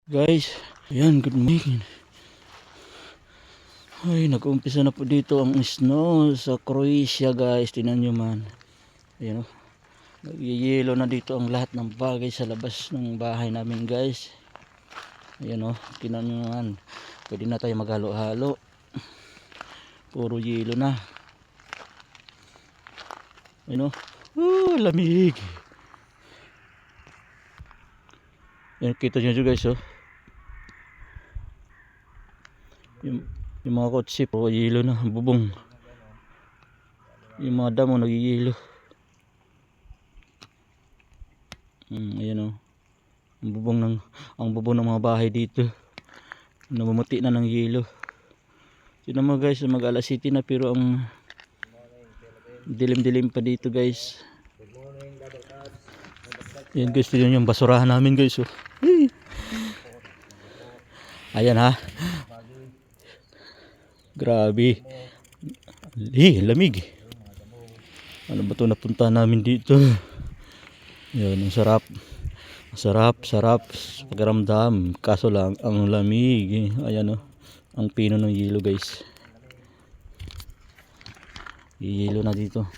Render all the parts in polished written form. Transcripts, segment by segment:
Guys, ayan, good morning. Ay, nag-umpisa na po dito ang snow sa Croatia, guys. Tingnan nyo man. Ayan, oh. Nagyayelo na dito ang lahat ng bagay sa labas ng bahay namin, guys. Ayan, oh. Tingnan nyo man. Pwede na tayo maghalo-halo. Puro yelo na. Ayan, oh. Lamig. Ayan, kita nyo dyan, guys, oh. Yung mga kotse po, yelo na, bubong. Yung mga damo nagyayelo. Ayan, oh. Ang bubong ng mga bahay dito namumuti na ng yelo. Sino mo, guys, mag alas city na pero ang dilim-dilim pa dito, guys. Yan, guys, yun yung basurahan namin, guys, oh. Ayan, ha. Grabe. Lamig. Ano ba ito napunta namin dito? Yan, ang sarap. Sarap pagramdam. Kaso lang ang lamig. Ayan, oh. Ang pino ng yelo, guys. Yelo na dito.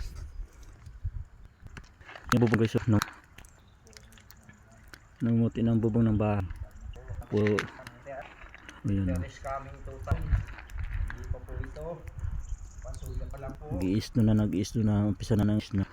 Yung bubong, guys, oh. Namumuti ng bubong ng bahay. Puro. Ayan, oh. Nag-i-snow na. Umpisa na ng snow.